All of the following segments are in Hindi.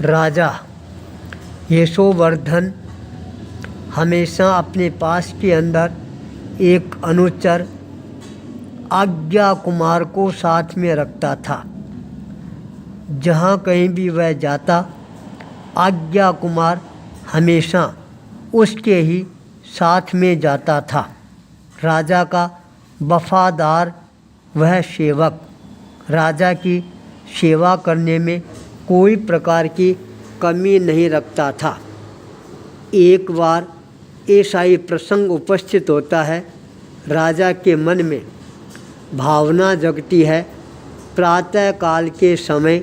राजा यशोवर्धन हमेशा अपने पास के अंदर एक अनुचर आज्ञा कुमार को साथ में रखता था। जहाँ कहीं भी वह जाता, आज्ञा कुमार हमेशा उसके ही साथ में जाता था। राजा का वफादार वह सेवक राजा की सेवा करने में कोई प्रकार की कमी नहीं रखता था। एक बार ऐसा ही प्रसंग उपस्थित होता है। राजा के मन में भावना जगती है, प्रातःकाल के समय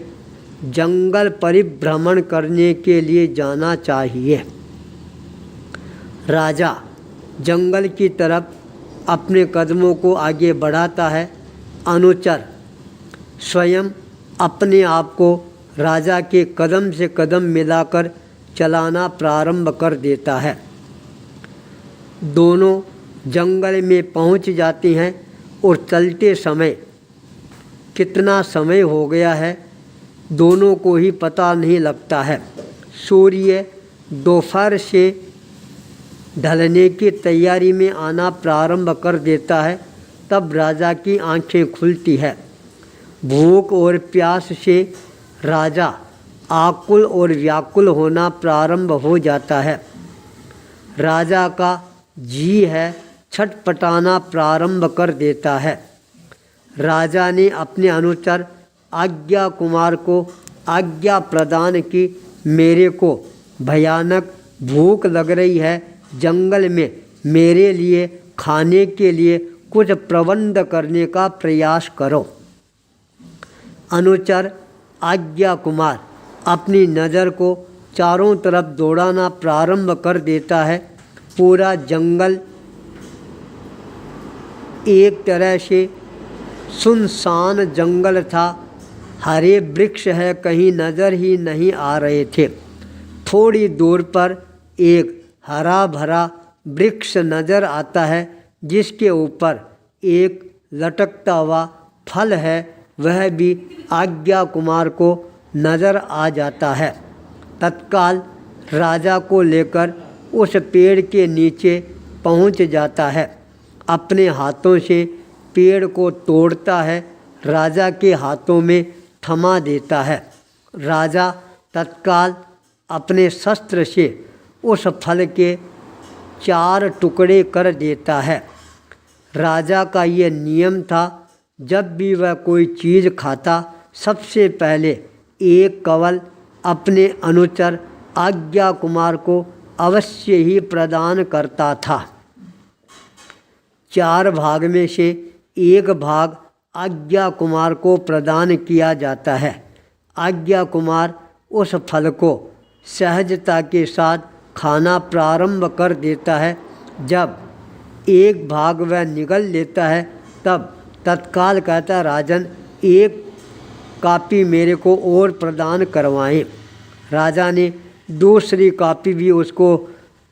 जंगल परिभ्रमण करने के लिए जाना चाहिए। राजा जंगल की तरफ अपने कदमों को आगे बढ़ाता है। अनुचर स्वयं अपने आप को राजा के कदम से कदम मिलाकर चलाना प्रारंभ कर देता है। दोनों जंगल में पहुंच जाती हैं और चलते समय कितना समय हो गया है दोनों को ही पता नहीं लगता है। सूर्य दोपहर से ढलने की तैयारी में आना प्रारंभ कर देता है। तब राजा की आंखें खुलती है। भूख और प्यास से राजा आकुल और व्याकुल होना प्रारंभ हो जाता है। राजा का जी है छटपटाना प्रारंभ कर देता है। राजा ने अपने अनुचर आज्ञा कुमार को आज्ञा प्रदान की, मेरे को भयानक भूख लग रही है, जंगल में मेरे लिए खाने के लिए कुछ प्रबंध करने का प्रयास करो। अनुचर आज्ञा कुमार अपनी नज़र को चारों तरफ दौड़ाना प्रारंभ कर देता है। पूरा जंगल एक तरह से सुनसान जंगल था। हरे वृक्ष है कहीं नज़र ही नहीं आ रहे थे। थोड़ी दूर पर एक हरा भरा वृक्ष नज़र आता है जिसके ऊपर एक लटकता हुआ फल है। वह भी आज्ञा कुमार को नज़र आ जाता है। तत्काल राजा को लेकर उस पेड़ के नीचे पहुंच जाता है। अपने हाथों से पेड़ को तोड़ता है, राजा के हाथों में थमा देता है। राजा तत्काल अपने शस्त्र से उस फल के 4 टुकड़े कर देता है। राजा का ये नियम था, जब भी वह कोई चीज़ खाता सबसे पहले एक कवल अपने अनुचर आज्ञा कुमार को अवश्य ही प्रदान करता था। 4 भाग में से एक भाग आज्ञा कुमार को प्रदान किया जाता है। आज्ञा कुमार उस फल को सहजता के साथ खाना प्रारंभ कर देता है। जब एक भाग वह निगल लेता है तब तत्काल कहता, राजन एक कापी मेरे को और प्रदान करवाएं। राजा ने दूसरी कापी भी उसको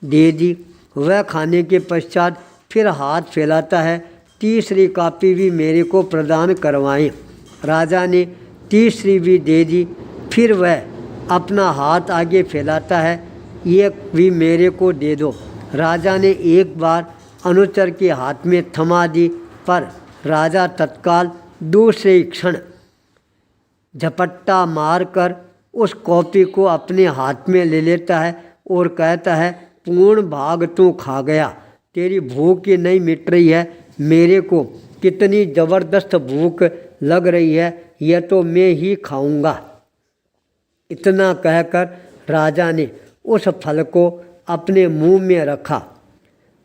दे दी। वह खाने के पश्चात फिर हाथ फैलाता है, तीसरी कापी भी मेरे को प्रदान करवाएं। राजा ने तीसरी भी दे दी। फिर वह अपना हाथ आगे फैलाता है, ये भी मेरे को दे दो। राजा ने एक बार अनुचर के हाथ में थमा दी, पर राजा तत्काल दूसरे ही क्षण झपट्टा मारकर उस कॉपी को अपने हाथ में ले लेता है और कहता है, पूर्ण भाग तू खा गया, तेरी भूख ही नहीं मिट रही है, मेरे को कितनी ज़बरदस्त भूख लग रही है, यह तो मैं ही खाऊंगा। इतना कहकर राजा ने उस फल को अपने मुंह में रखा।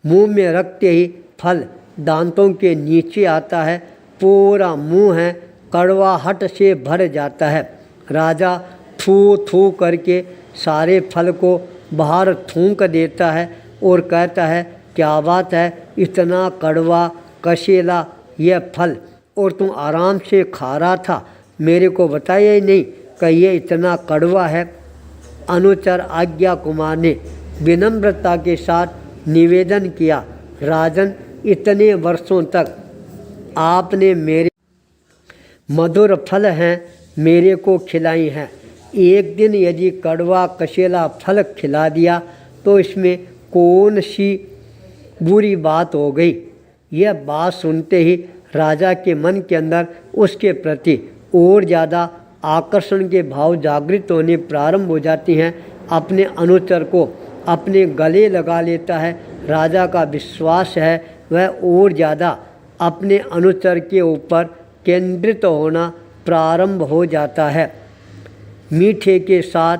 मुंह में रखते ही फल दांतों के नीचे आता है। पूरा मुंह है कड़वाहट से भर जाता है। राजा थू थू करके सारे फल को बाहर थूक देता है और कहता है, क्या बात है, इतना कड़वा कशीला यह फल, और तुम आराम से खा रहा था, मेरे को बताया ही नहीं कि ये इतना कड़वा है। अनुचर आज्ञा कुमार ने विनम्रता के साथ निवेदन किया, राजन इतने वर्षों तक आपने मेरे मधुर फल हैं मेरे को खिलाई हैं, एक दिन यदि कड़वा कसेला फल खिला दिया तो इसमें कौन सी बुरी बात हो गई। यह बात सुनते ही राजा के मन के अंदर उसके प्रति और ज़्यादा आकर्षण के भाव जागृत होने प्रारंभ हो जाती हैं। अपने अनुचर को अपने गले लगा लेता है। राजा का विश्वास है वह और ज़्यादा अपने अनुचर के ऊपर केंद्रित होना प्रारंभ हो जाता है। मीठे के साथ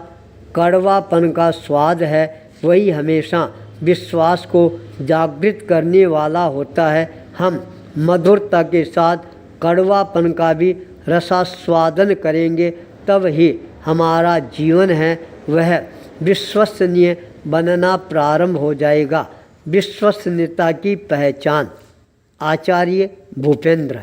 कड़वापन का स्वाद है, वही हमेशा विश्वास को जागृत करने वाला होता है। हम मधुरता के साथ कड़वापन का भी रसास्वादन करेंगे, तब ही हमारा जीवन है वह विश्वसनीय बनना प्रारंभ हो जाएगा। विश्वसनीयता की पहचान। आचार्य भूपेंद्र।